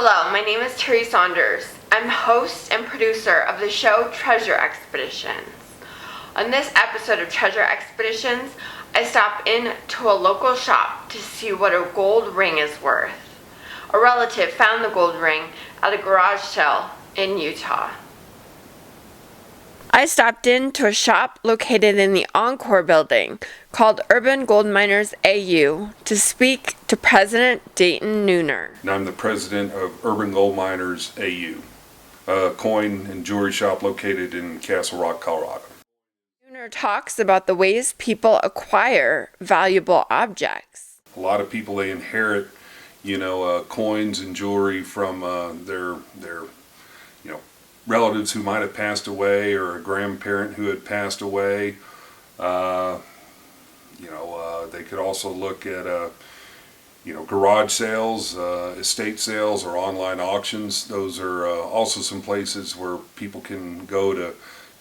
Hello, my name is Terri Saunders. I'm host and producer of the show Treasure Expeditions. On this episode of Treasure Expeditions, I stop in to a local shop to see what a gold ring is worth. A relative found the gold ring at a garage sale in Utah. I stopped into a shop located in the Encore building called Urban Gold Miners AU to speak to President Dayton Nooner. And I'm the president of Urban Gold Miners AU, a coin and jewelry shop located in Castle Rock, Colorado. Nooner talks about the ways people acquire valuable objects. A lot of people, they inherit, coins and jewelry from their relatives who might have passed away, or a grandparent who had passed away. They could also look at garage sales, estate sales, or online auctions. Those are also some places where people can go to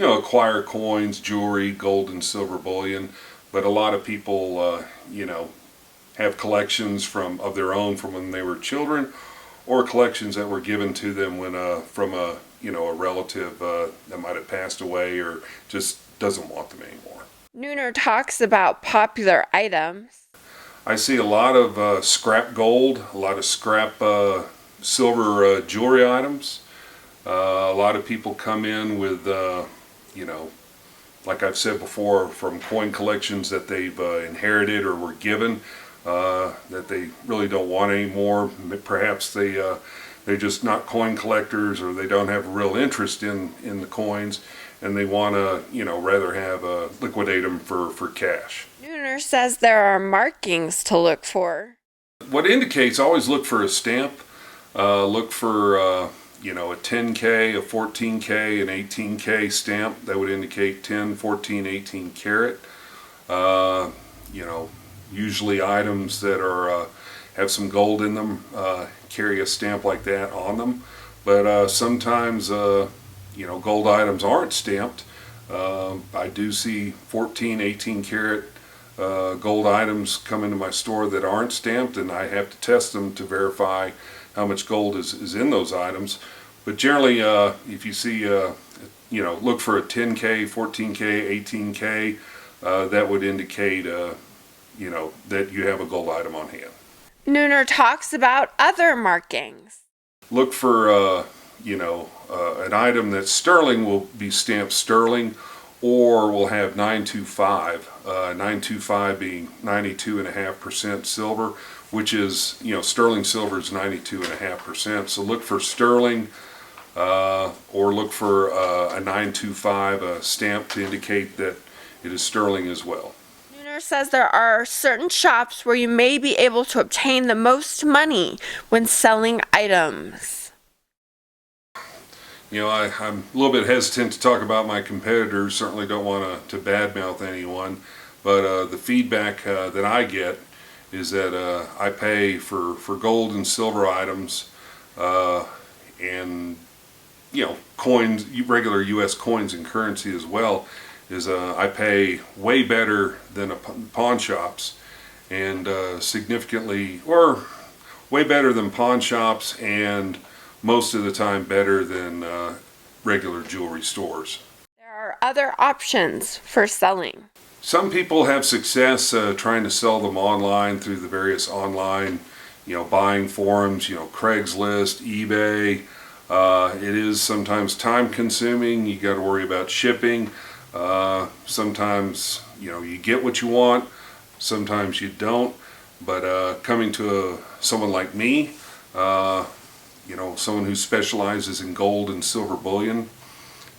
acquire coins, jewelry, gold and silver bullion. But a lot of people have collections of their own from when they were children, or collections that were given to them from a relative that might have passed away or just doesn't want them anymore. Nooner talks about popular items. I see a lot of scrap gold, a lot of scrap silver jewelry items. A lot of people come in with, like I've said before, from coin collections that they've inherited or were given that they really don't want anymore. Perhaps they're just not coin collectors, or they don't have a real interest in the coins, and they want to rather have liquidate them for cash. Nooner says there are markings to look for. What indicates, always look for a stamp. Look for a 10K, a 14K, an 18K stamp. That would indicate 10, 14, 18 karat. Usually items that are have some gold in them carry a stamp like that on them. But sometimes gold items aren't stamped. I do see 14, 18 karat gold items come into my store that aren't stamped, and I have to test them to verify how much gold is in those items. But generally, if you see, look for a 10K, 14K, 18K, that would indicate, that you have a gold item on hand. Nooner talks about other markings. Look for, an item that's sterling will be stamped sterling, or will have 925. 925 being 92.5% silver, which is, sterling silver is 92.5%. So look for sterling, or look for a 925 stamp to indicate that it is sterling as well. Nooner says there are certain shops where you may be able to obtain the most money when selling items. I'm a little bit hesitant to talk about my competitors. Certainly don't want to badmouth anyone, but the feedback that I get is that I pay for gold and silver items, and coins, regular U.S. coins and currency as well, is I pay way better than pawn shops, and significantly, or way better than pawn shops, and most of the time better than regular jewelry stores. There are other options for selling. Some people have success trying to sell them online through the various online, buying forums, Craigslist, eBay. It is sometimes time consuming. You got to worry about shipping. Sometimes, you get what you want. Sometimes you don't. But coming to someone like me, someone who specializes in gold and silver bullion,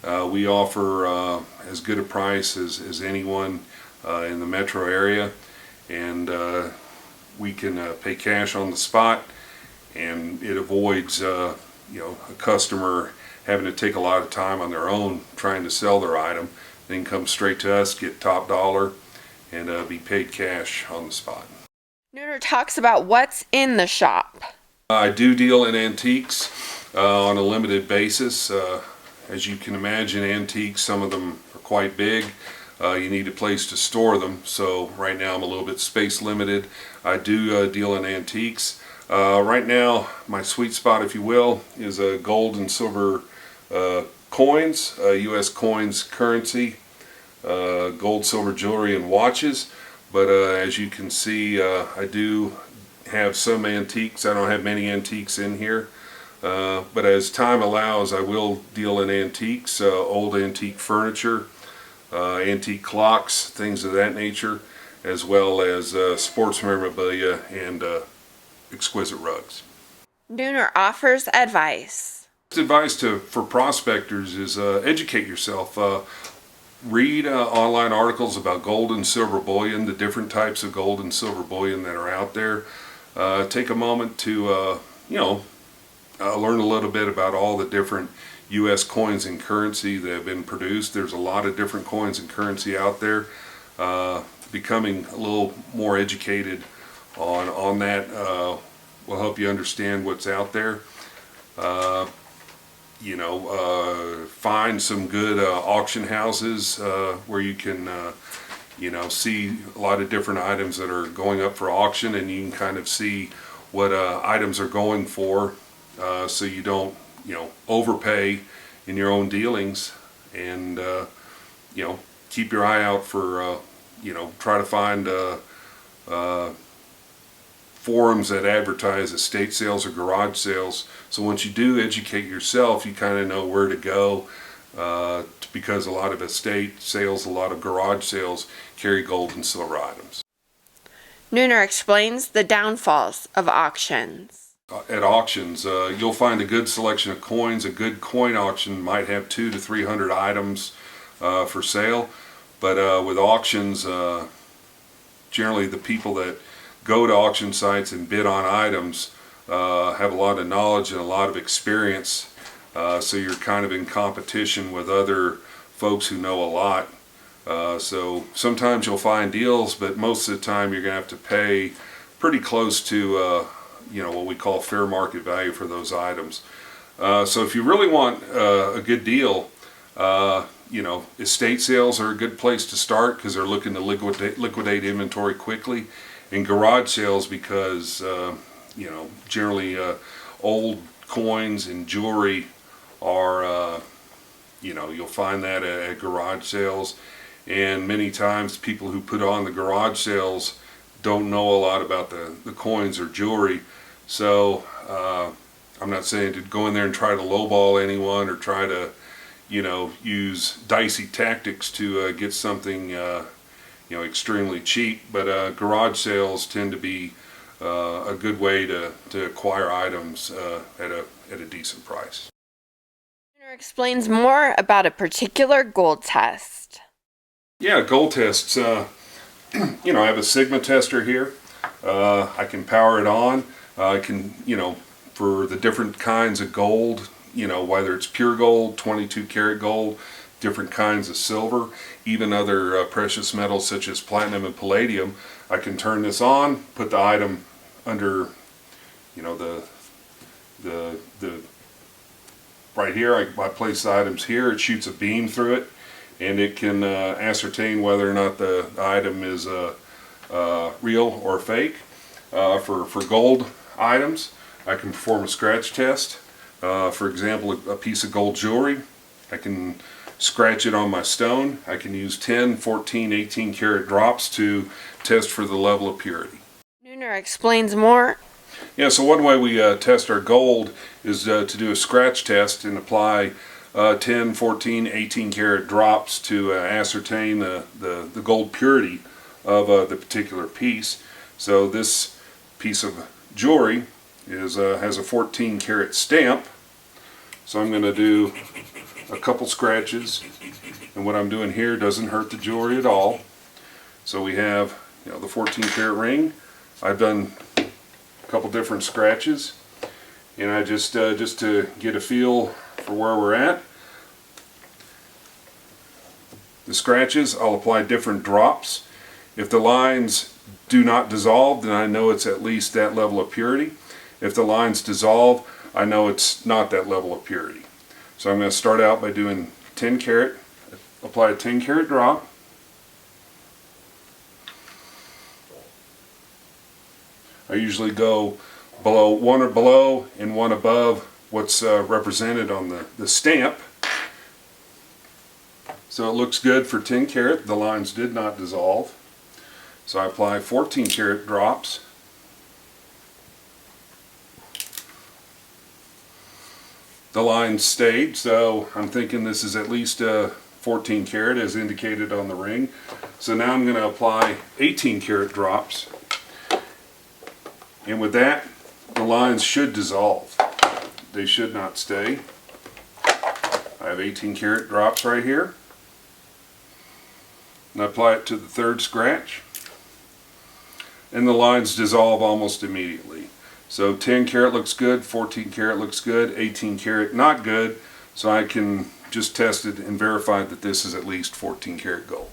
we offer as good a price as anyone in the metro area, and we can pay cash on the spot, and it avoids a customer having to take a lot of time on their own trying to sell their item. They can come straight to us, get top dollar, and be paid cash on the spot. Nooner talks about what's in the shop. I do deal in antiques on a limited basis. As you can imagine, antiques, some of them are quite big. You need a place to store them, so right now I'm a little bit space limited. I do deal in antiques. Right now, my sweet spot, if you will, is gold and silver coins, U.S. coins currency, gold, silver jewelry, and watches. But as you can see, I do have some antiques. I don't have many antiques in here. But as time allows, I will deal in antiques, old antique furniture, antique clocks, things of that nature, as well as sports memorabilia and exquisite rugs. Nooner offers advice. Advice for prospectors is educate yourself. Read online articles about gold and silver bullion, the different types of gold and silver bullion that are out there. Take a moment to, learn a little bit about all the different U.S. coins and currency that have been produced. There's a lot of different coins and currency out there. Becoming a little more educated on that will help you understand what's out there. Find some good auction houses where you can see a lot of different items that are going up for auction, and you can kind of see what items are going for, so you don't overpay in your own dealings, and keep your eye out for try to find forums that advertise estate sales or garage sales. So once you do educate yourself, you kind of know where to go, because a lot of estate sales, a lot of garage sales carry gold and silver items. Nooner explains the downfalls of auctions. At auctions, you'll find a good selection of coins. A good coin auction might have 200 to 300 items for sale, but with auctions, generally the people that go to auction sites and bid on items have a lot of knowledge and a lot of experience, so you're kind of in competition with other folks who know a lot. So sometimes you'll find deals, but most of the time you're going to have to pay pretty close to what we call fair market value for those items. So if you really want a good deal, estate sales are a good place to start because they're looking to liquidate inventory quickly. And garage sales, because generally old coins and jewelry are you'll find that at garage sales, and many times people who put on the garage sales don't know a lot about the coins or jewelry. So I'm not saying to go in there and try to lowball anyone or try to use dicey tactics to get something extremely cheap, but garage sales tend to be a good way to acquire items at a decent price. Nooner explains more about a particular gold test. Yeah, gold tests. I have a Sigma tester here. I can power it on. I can, for the different kinds of gold, whether it's pure gold, 22 karat gold, different kinds of silver, even other precious metals such as platinum and palladium. I can turn this on, put the item under, the right here. I place the items here. It shoots a beam through it, and it can ascertain whether or not the item is real or fake. For gold items, I can perform a scratch test. For example, a piece of gold jewelry, I can scratch it on my stone. I can use 10, 14, 18 karat drops to test for the level of purity. Nooner explains more. Yeah, so one way we test our gold is to do a scratch test and apply 10, 14, 18 karat drops to ascertain the gold purity of the particular piece. So this piece of jewelry has a 14 karat stamp. So I'm going to do a couple scratches, and what I'm doing here doesn't hurt the jewelry at all. So we have the 14 karat ring. I've done a couple different scratches, and I just to get a feel for where we're at. The scratches, I'll apply different drops. If the lines do not dissolve, then I know it's at least that level of purity. If the lines dissolve, I know it's not that level of purity. So I'm going to start out by doing 10 karat, apply a 10 karat drop. I usually go one below and one above what's represented on the stamp. So it looks good for 10 karat. The lines did not dissolve. So I apply 14 karat drops. The lines stayed, so I'm thinking this is at least 14 karat as indicated on the ring. So now I'm going to apply 18 karat drops. And with that, the lines should dissolve. They should not stay. I have 18 karat drops right here. And I apply it to the third scratch. And the lines dissolve almost immediately. So 10 karat looks good, 14 karat looks good, 18 karat not good. So I can just test it and verify that this is at least 14 karat gold.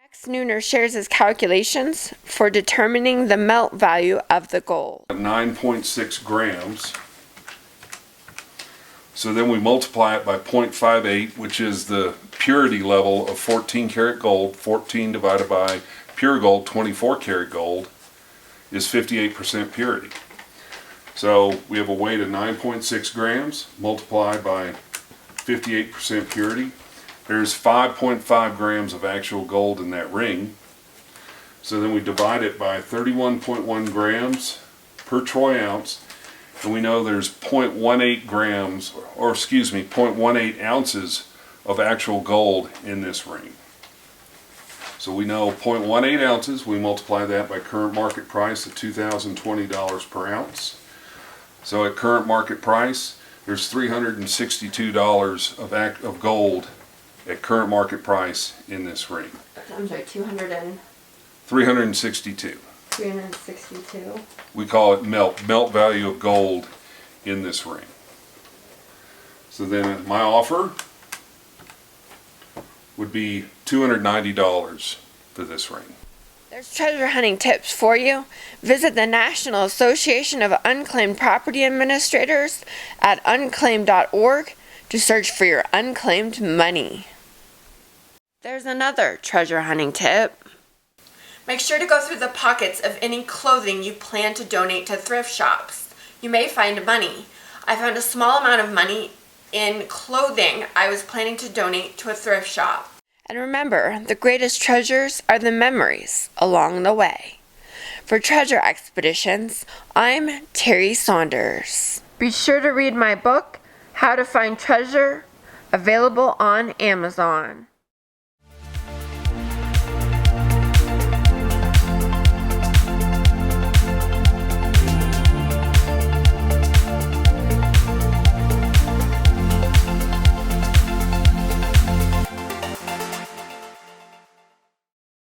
Next, Nooner shares his calculations for determining the melt value of the gold. 9.6 grams. So then we multiply it by 0.58, which is the purity level of 14 karat gold. 14 divided by pure gold, 24 karat gold, is 58% purity. So we have a weight of 9.6 grams multiplied by 58% purity. There's 5.5 grams of actual gold in that ring. So then we divide it by 31.1 grams per troy ounce, and we know there's 0.18 grams, or excuse me, 0.18 ounces of actual gold in this ring. So we know 0.18 ounces, we multiply that by current market price at $2,020 per ounce. So at current market price, there's $362 of gold at current market price in this ring. I'm sorry, 362. 362. We call it melt value of gold in this ring. So then my offer would be $290 for this ring. There's treasure hunting tips for you. Visit the National Association of Unclaimed Property Administrators at unclaimed.org to search for your unclaimed money. There's another treasure hunting tip. Make sure to go through the pockets of any clothing you plan to donate to thrift shops. You may find money. I found a small amount of money in clothing I was planning to donate to a thrift shop. And remember, the greatest treasures are the memories along the way. For Treasure Expeditions, I'm Terri Saunders. Be sure to read my book, How to Find Treasure, available on Amazon.